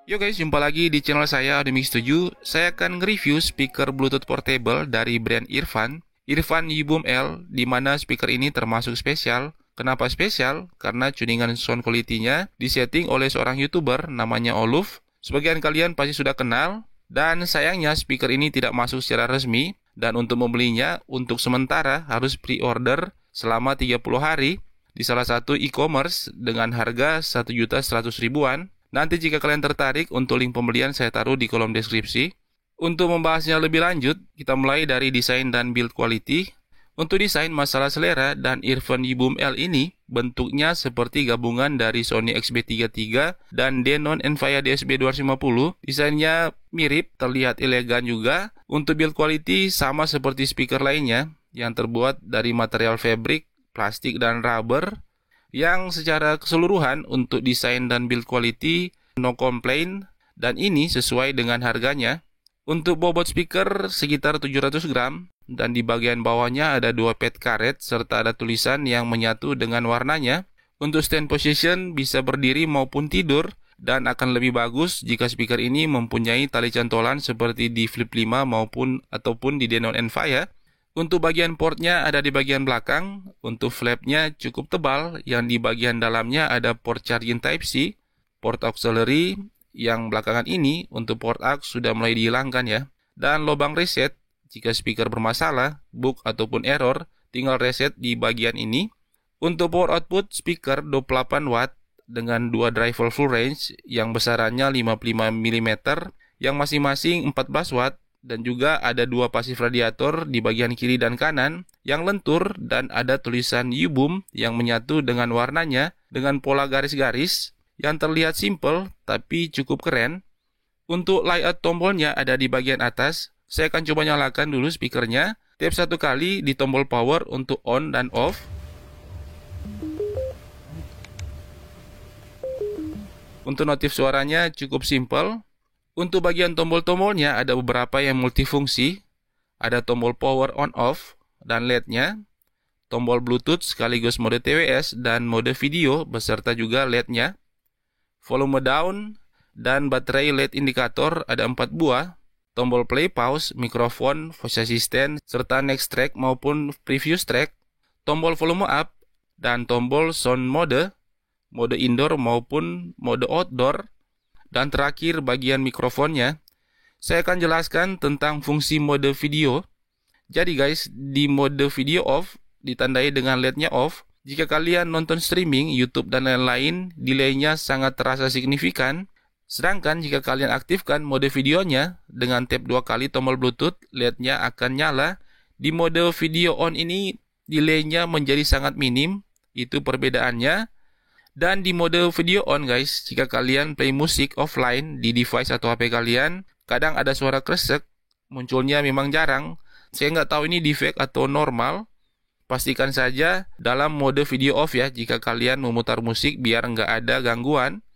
Yo guys, jumpa lagi di channel saya Audemix7. Saya akan nge-review speaker Bluetooth portable dari brand Earfun Yuboom L, di mana speaker ini termasuk spesial. Kenapa spesial? Karena tuningan sound quality-nya disetting oleh seorang YouTuber namanya Oluf. Sebagian kalian pasti sudah kenal. Dan sayangnya speaker ini tidak masuk secara resmi, dan untuk membelinya untuk sementara harus pre-order selama 30 hari di salah satu e-commerce dengan harga 1.100.000-an. Nanti jika kalian tertarik, untuk link pembelian saya taruh di kolom deskripsi. Untuk membahasnya lebih lanjut, kita mulai dari desain dan build quality. Untuk desain, masalah selera, dan Earfun Yuboom L ini bentuknya seperti gabungan dari Sony XB33 dan Denon Envia DSB250. Desainnya mirip, terlihat elegan juga. Untuk build quality sama seperti speaker lainnya yang terbuat dari material fabric, plastik, dan rubber, yang secara keseluruhan untuk desain dan build quality no complaint, dan ini sesuai dengan harganya. Untuk bobot speaker sekitar 700 gram, dan di bagian bawahnya ada 2 pad karet serta ada tulisan yang menyatu dengan warnanya. Untuk stand position bisa berdiri maupun tidur, dan akan lebih bagus jika speaker ini mempunyai tali cantolan seperti di Flip 5 ataupun di Denon Envia. Untuk bagian portnya ada di bagian belakang. Untuk flapnya cukup tebal, yang di bagian dalamnya ada port charging Type-C, port auxiliary, yang belakangan ini untuk port aux sudah mulai dihilangkan ya. Dan lubang reset, jika speaker bermasalah, bug ataupun error, tinggal reset di bagian ini. Untuk power output speaker 28 watt dengan 2 driver full range yang besarannya 55 mm, yang masing-masing 14 watt. Dan juga ada 2 pasif radiator di bagian kiri dan kanan yang lentur, dan ada tulisan Yuboom yang menyatu dengan warnanya dengan pola garis-garis yang terlihat simple tapi cukup keren. Untuk layout tombolnya ada di bagian atas. Saya akan coba nyalakan dulu speakernya. Tap 1 kali di tombol power untuk on dan off. Untuk notif suaranya cukup simple. Untuk bagian tombol-tombolnya ada beberapa yang multifungsi. Ada tombol power on off dan LED-nya, tombol Bluetooth sekaligus mode TWS dan mode video beserta juga LED-nya, volume down, dan baterai LED indikator ada 4 buah, tombol play pause, mikrofon, voice assistant, serta next track maupun previous track, tombol volume up, dan tombol sound mode indoor maupun mode outdoor. Dan terakhir bagian mikrofonnya. Saya akan jelaskan tentang fungsi mode video. Jadi guys, di mode video off ditandai dengan LED-nya off. Jika kalian nonton streaming, YouTube dan lain-lain, delay-nya sangat terasa signifikan. Sedangkan jika kalian aktifkan mode videonya dengan tap 2 kali tombol Bluetooth, LED-nya akan nyala. Di mode video on ini delay-nya menjadi sangat minim. Itu perbedaannya. Dan di mode video on guys, jika kalian play musik offline di device atau HP kalian, kadang ada suara kresek, munculnya memang jarang. Saya nggak tahu ini defect atau normal. Pastikan saja dalam mode video off ya, jika kalian memutar musik biar nggak ada gangguan.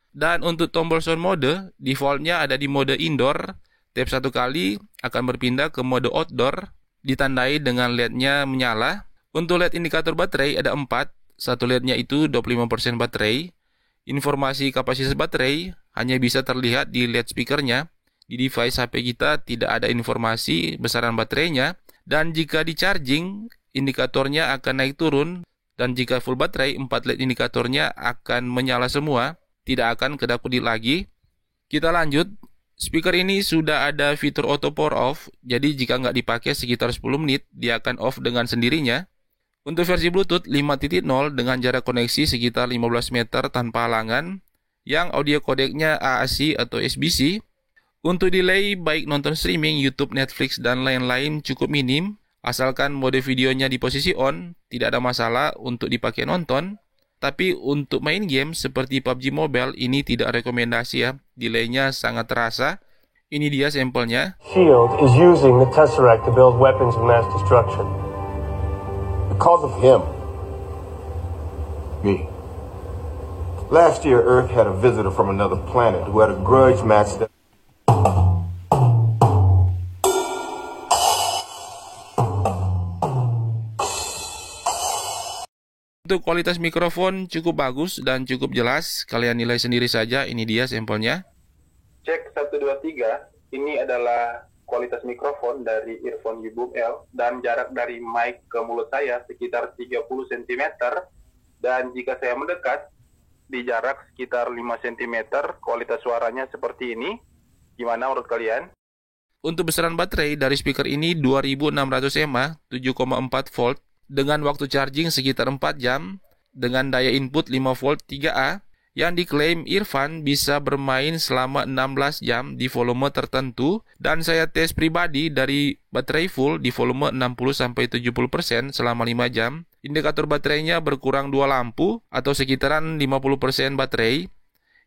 Dan untuk tombol sound mode, defaultnya ada di mode indoor. Tap 1 kali akan berpindah ke mode outdoor, ditandai dengan LED-nya menyala. Untuk LED indikator baterai ada 4. Satu LED-nya itu 25% baterai. Informasi kapasitas baterai hanya bisa terlihat di LED speakernya. Di device HP kita tidak ada informasi besaran baterainya. Dan jika di charging, indikatornya akan naik turun. Dan jika full baterai, 4 LED indikatornya akan menyala semua, tidak akan kedap-kedip lagi. Kita lanjut. Speaker ini sudah ada fitur auto power off. Jadi jika nggak dipakai sekitar 10 menit, dia akan off dengan sendirinya. Untuk versi Bluetooth 5.0 dengan jarak koneksi sekitar 15 meter tanpa halangan, yang audio kodeknya AAC atau SBC. Untuk delay baik nonton streaming, YouTube, Netflix, dan lain-lain cukup minim, asalkan mode videonya di posisi on, tidak ada masalah untuk dipakai nonton. Tapi untuk main game seperti PUBG Mobile ini tidak rekomendasi ya, delaynya sangat terasa. Ini dia sampelnya. Shield is using the Tesseract to build weapons of mass destruction. Because of him. Me. Last year, Earth had a visitor from another planet who had a grudge match that... Untuk kualitas mikrofon cukup bagus dan cukup jelas. Kalian nilai sendiri saja, ini dia sampelnya. Cek 1 2 3. Ini adalah kualitas mikrofon dari earphone U-Boom L dan jarak dari mic ke mulut saya sekitar 30 cm, dan jika saya mendekat di jarak sekitar 5 cm, kualitas suaranya seperti ini. Gimana menurut kalian? Untuk besaran baterai dari speaker ini 2600 mAh, 7,4 volt, dengan waktu charging sekitar 4 jam, dengan daya input 5 volt 3A, yang diklaim Irfan bisa bermain selama 16 jam di volume tertentu, dan saya tes pribadi dari baterai full di volume 60-70% selama 5 jam. Indikator baterainya berkurang 2 lampu atau sekitaran 50% baterai,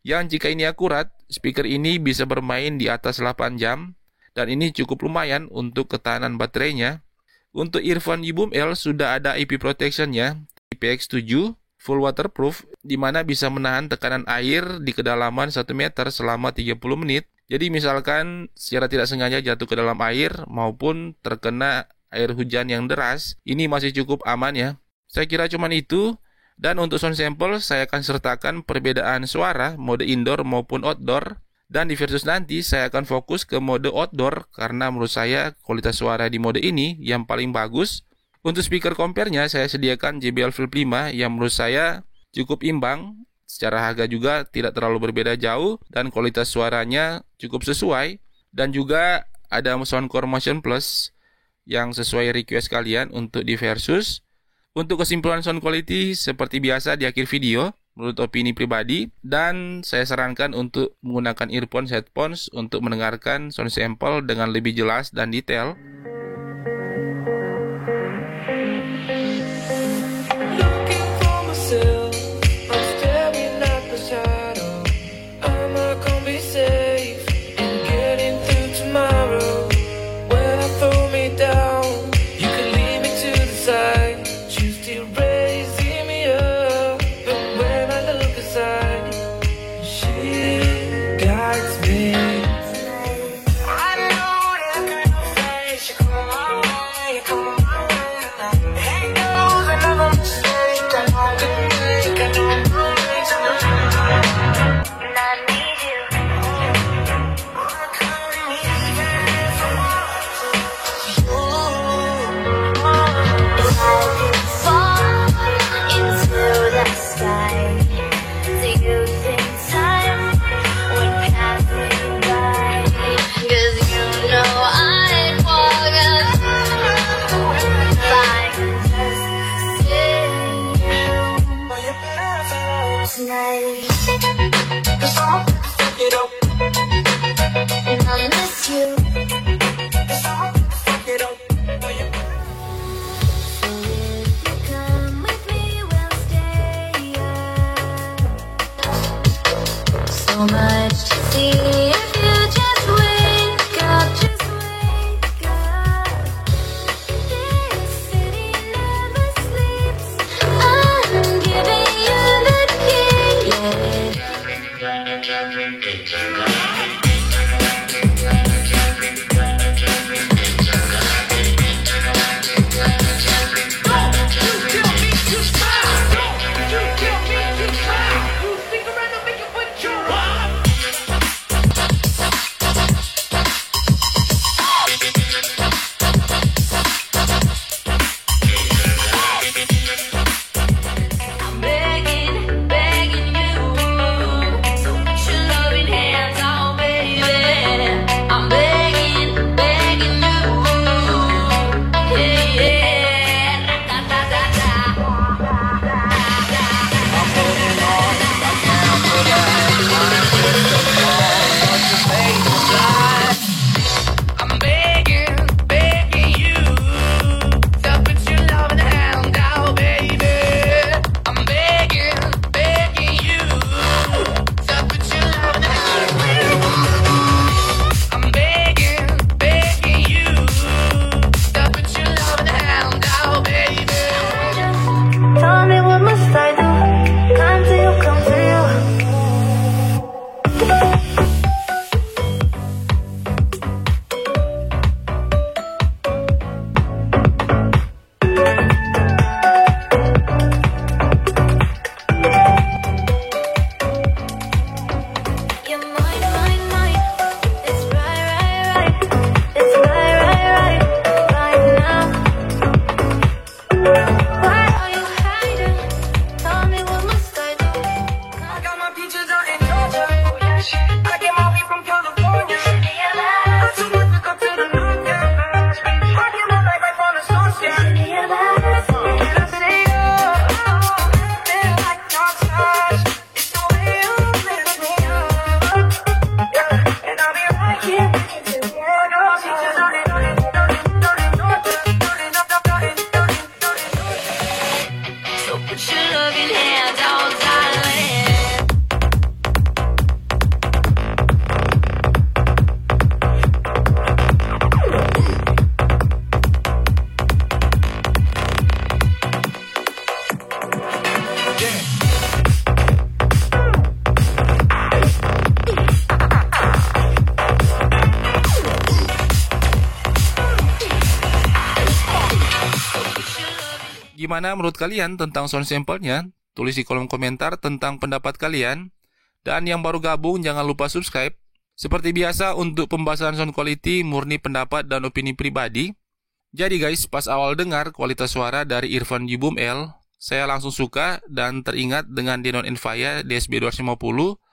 yang jika ini akurat, speaker ini bisa bermain di atas 8 jam, dan ini cukup lumayan untuk ketahanan baterainya. Untuk earphone U-Boom L sudah ada IP protection-nya, IPX7, full waterproof, di mana bisa menahan tekanan air di kedalaman 1 meter selama 30 menit. Jadi misalkan secara tidak sengaja jatuh ke dalam air maupun terkena air hujan yang deras, ini masih cukup aman ya. Saya kira cuman itu. Dan untuk sound sample saya akan sertakan perbedaan suara mode indoor maupun outdoor. Dan di versus nanti saya akan fokus ke mode outdoor karena menurut saya kualitas suara di mode ini yang paling bagus. Untuk speaker compare-nya saya sediakan JBL Flip 5 yang menurut saya cukup imbang, secara harga juga tidak terlalu berbeda jauh, dan kualitas suaranya cukup sesuai. Dan juga ada Soundcore Motion Plus yang sesuai request kalian untuk di versus. Untuk kesimpulan sound quality seperti biasa di akhir video, menurut opini pribadi, dan saya sarankan untuk menggunakan earphone headphones untuk mendengarkan sound sample dengan lebih jelas dan detail. So much to see if you just wake up, just wake up. This city never sleeps. I'm giving you the key. Begging you, put your loving hands on me. Gimana menurut kalian tentang sound sample-nya? Tulis di kolom komentar tentang pendapat kalian. Dan yang baru gabung jangan lupa subscribe. Seperti biasa untuk pembahasan sound quality murni pendapat dan opini pribadi. Jadi guys, pas awal dengar kualitas suara dari earphone U-Boom L, saya langsung suka dan teringat dengan Denon Enfaya DSB250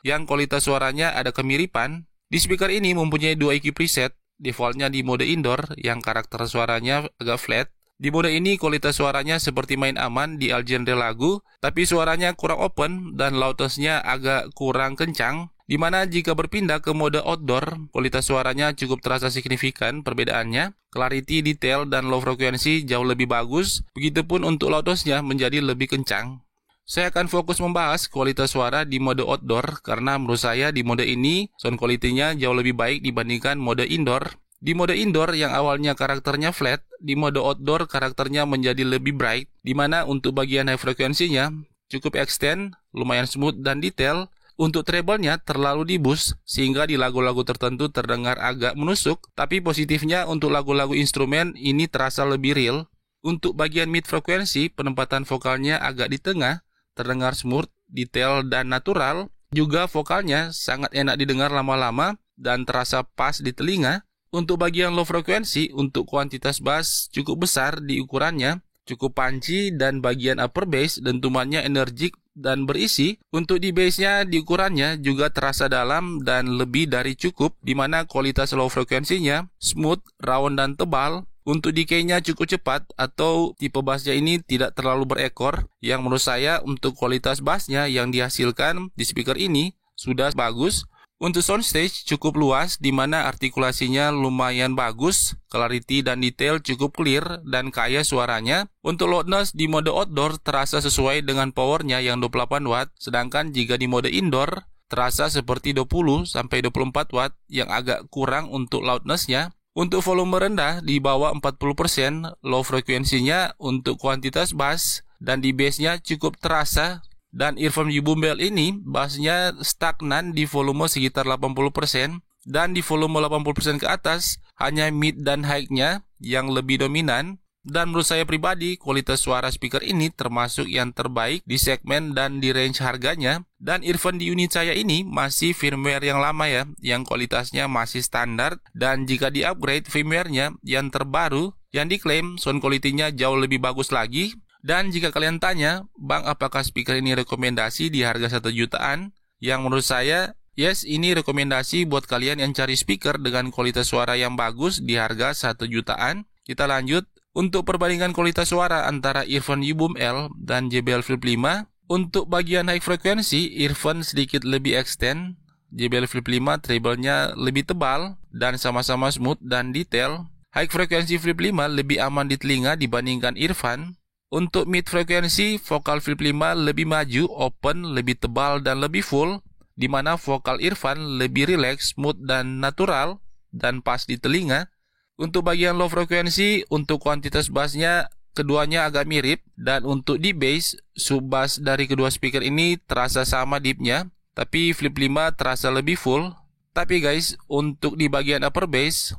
yang kualitas suaranya ada kemiripan. Di speaker ini mempunyai 2 EQ preset, defaultnya di mode indoor yang karakter suaranya agak flat. Di mode ini kualitas suaranya seperti main aman di all genre lagu, tapi suaranya kurang open dan loudness-nya agak kurang kencang. Dimana jika berpindah ke mode outdoor, kualitas suaranya cukup terasa signifikan perbedaannya. Clarity, detail, dan low frekuensi jauh lebih bagus, begitupun untuk loudness-nya menjadi lebih kencang. Saya akan fokus membahas kualitas suara di mode outdoor, karena menurut saya di mode ini, sound quality-nya jauh lebih baik dibandingkan mode indoor. Di mode indoor yang awalnya karakternya flat, di mode outdoor karakternya menjadi lebih bright, dimana untuk bagian high frekuensinya cukup extend, lumayan smooth dan detail. Untuk treble-nya terlalu di-boost, sehingga di lagu-lagu tertentu terdengar agak menusuk, tapi positifnya untuk lagu-lagu instrumen ini terasa lebih real. Untuk bagian mid frekuensi, penempatan vokalnya agak di tengah, terdengar smooth, detail, dan natural. Juga vokalnya sangat enak didengar lama-lama dan terasa pas di telinga. Untuk bagian low frekuensi, untuk kuantitas bass cukup besar di ukurannya, cukup punchy, dan bagian upper bass dentumannya energik dan berisi. Untuk di bassnya di ukurannya juga terasa dalam dan lebih dari cukup, dimana kualitas low frekuensinya smooth, round, dan tebal. Untuk decay-nya cukup cepat atau tipe bassnya ini tidak terlalu berekor, yang menurut saya untuk kualitas bassnya yang dihasilkan di speaker ini sudah bagus. Untuk soundstage cukup luas, di mana artikulasinya lumayan bagus, clarity dan detail cukup clear dan kaya suaranya. Untuk loudness di mode outdoor terasa sesuai dengan powernya yang 28 watt, sedangkan jika di mode indoor terasa seperti 20-24 watt yang agak kurang untuk loudnessnya. Untuk volume rendah di bawah 40%, low frekuensinya untuk kuantitas bass dan di bassnya cukup terasa. Dan earphone U-Boom L ini bassnya stagnan di volume sekitar 80%, dan di volume 80% ke atas hanya mid dan high-nya yang lebih dominan. Dan menurut saya pribadi kualitas suara speaker ini termasuk yang terbaik di segmen dan di range harganya. Dan earphone di unit saya ini masih firmware yang lama ya, yang kualitasnya masih standar, dan jika di upgrade firmware-nya yang terbaru, yang diklaim sound quality-nya jauh lebih bagus lagi. Dan jika kalian tanya, Bang, apakah speaker ini rekomendasi di harga 1 jutaan? Yang menurut saya, yes, ini rekomendasi buat kalian yang cari speaker dengan kualitas suara yang bagus di harga 1 jutaan. Kita lanjut. Untuk perbandingan kualitas suara antara earphone U-Boom L dan JBL Flip 5. Untuk bagian high frekuensi, earphone sedikit lebih extend. JBL Flip 5 treble-nya lebih tebal dan sama-sama smooth dan detail. High frekuensi Flip 5 lebih aman di telinga dibandingkan earphone. Untuk mid frekuensi, vokal Flip 5 lebih maju, open, lebih tebal, dan lebih full, di mana vokal earphone lebih rileks, smooth, dan natural, dan pas di telinga. Untuk bagian low frekuensi, untuk kuantitas bassnya, keduanya agak mirip, dan untuk di bass, sub bass dari kedua speaker ini terasa sama deepnya, tapi Flip 5 terasa lebih full. Tapi guys, untuk di bagian upper bass,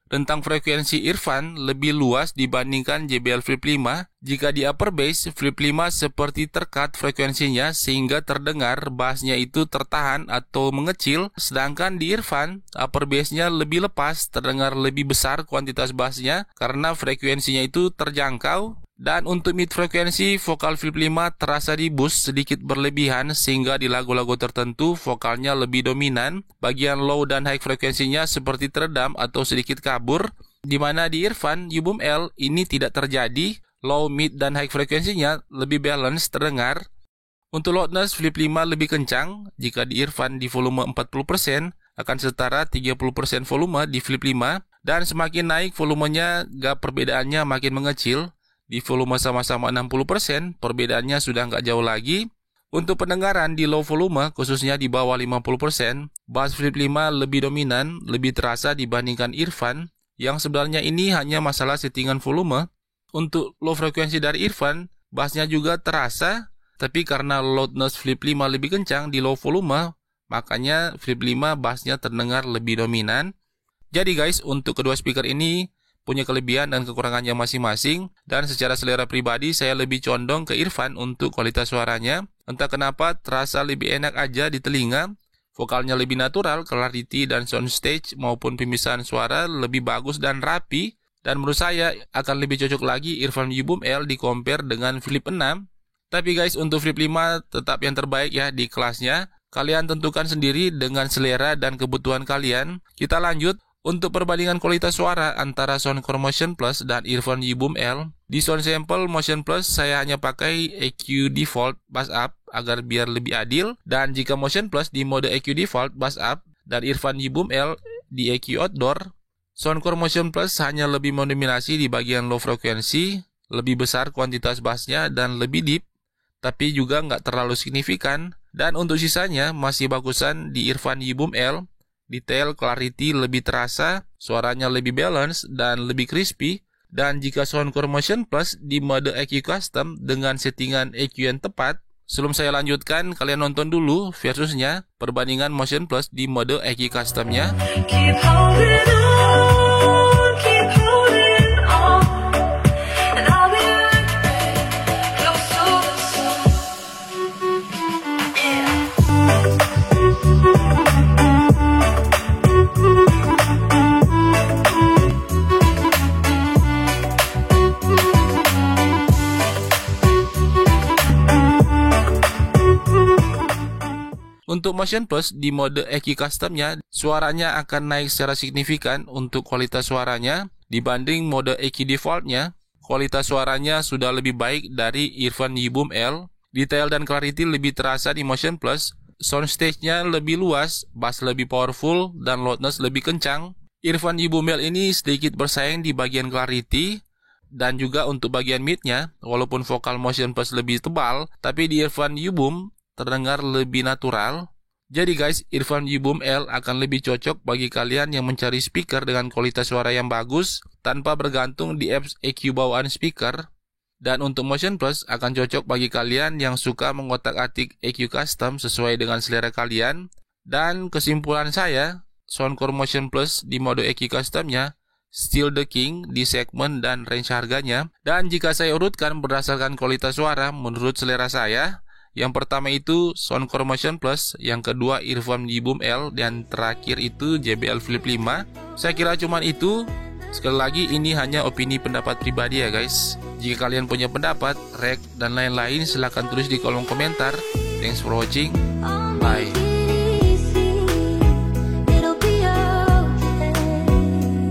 rentang frekuensi earphone lebih luas dibandingkan JBL Flip 5. Jika di upper bass, Flip 5 seperti terkat frekuensinya sehingga terdengar bassnya itu tertahan atau mengecil. Sedangkan di earphone, upper bassnya lebih lepas, terdengar lebih besar kuantitas bassnya karena frekuensinya itu terjangkau. Dan untuk mid frekuensi, vokal Flip 5 terasa di boost sedikit berlebihan sehingga di lagu-lagu tertentu vokalnya lebih dominan. Bagian low dan high frekuensinya seperti teredam atau sedikit kabur, di mana di earphone U-Boom L ini tidak terjadi. Low, mid, dan high frekuensinya lebih balance terdengar. Untuk loudness, Flip 5 lebih kencang. Jika di earphone di volume 40%, akan setara 30% volume di Flip 5. Dan semakin naik volumenya, gap perbedaannya makin mengecil. Di volume sama-sama 60%, perbedaannya sudah nggak jauh lagi. Untuk pendengaran di low volume, khususnya di bawah 50%, bass Flip 5 lebih dominan, lebih terasa dibandingkan earphone, yang sebenarnya ini hanya masalah settingan volume. Untuk low frekuensi dari earphone, bassnya juga terasa, tapi karena loudness Flip 5 lebih kencang di low volume, makanya Flip 5 bassnya terdengar lebih dominan. Jadi guys, untuk kedua speaker ini, punya kelebihan dan kekurangannya masing-masing, dan secara selera pribadi saya lebih condong ke Irfan untuk kualitas suaranya. Entah kenapa terasa lebih enak aja di telinga, vokalnya lebih natural, clarity dan soundstage maupun pemisahan suara lebih bagus dan rapi, dan menurut saya akan lebih cocok lagi Earphone U-Boom L di compare dengan Flip 6. Tapi guys, untuk Flip 5 tetap yang terbaik ya di kelasnya. Kalian tentukan sendiri dengan selera dan kebutuhan kalian. Kita lanjut. Untuk perbandingan kualitas suara antara Soundcore Motion Plus dan Earphone U-Boom L, di Sound Sample Motion Plus saya hanya pakai EQ Default Bass Up agar biar lebih adil, dan jika Motion Plus di mode EQ Default Bass Up dan Earphone U-Boom L di EQ Outdoor, Soundcore Motion Plus hanya lebih mendominasi di bagian low frekuensi, lebih besar kuantitas bassnya dan lebih deep, tapi juga nggak terlalu signifikan, dan untuk sisanya masih bagusan di Earphone U-Boom L. Detail clarity lebih terasa, suaranya lebih balance dan lebih crispy. Dan jika Soundcore Motion Plus di mode EQ Custom dengan settingan EQ yang tepat, sebelum saya lanjutkan, kalian nonton dulu versusnya, perbandingan Motion Plus di mode EQ Customnya. Keep holding on, keep holding on, and I'll be right back, close to the sun. Untuk Motion Plus di mode EQ Customnya, suaranya akan naik secara signifikan untuk kualitas suaranya. Dibanding mode EQ Defaultnya, kualitas suaranya sudah lebih baik dari Earphone U-Boom L. Detail dan clarity lebih terasa di Motion Plus. Soundstage-nya lebih luas, bass lebih powerful, dan loudness lebih kencang. Earphone U-Boom L ini sedikit bersaing di bagian clarity, dan juga untuk bagian mid-nya, walaupun vokal Motion Plus lebih tebal, tapi di Earphone U-Boom terdengar lebih natural. Jadi guys, Earphone U-Boom L akan lebih cocok bagi kalian yang mencari speaker dengan kualitas suara yang bagus tanpa bergantung di apps EQ bawaan speaker. Dan untuk Motion Plus akan cocok bagi kalian yang suka mengotak-atik EQ custom sesuai dengan selera kalian. Dan kesimpulan saya, Soundcore Motion Plus di mode EQ customnya still the king di segmen dan range harganya. Dan jika saya urutkan berdasarkan kualitas suara menurut selera saya, yang pertama itu Soundcore Motion Plus, yang kedua Earphone U-Boom L, dan terakhir itu JBL Flip 5. Saya kira cuman itu. Sekali lagi, ini hanya opini pendapat pribadi ya guys. Jika kalian punya pendapat, rek, dan lain-lain silahkan tulis di kolom komentar. Thanks for watching. Bye.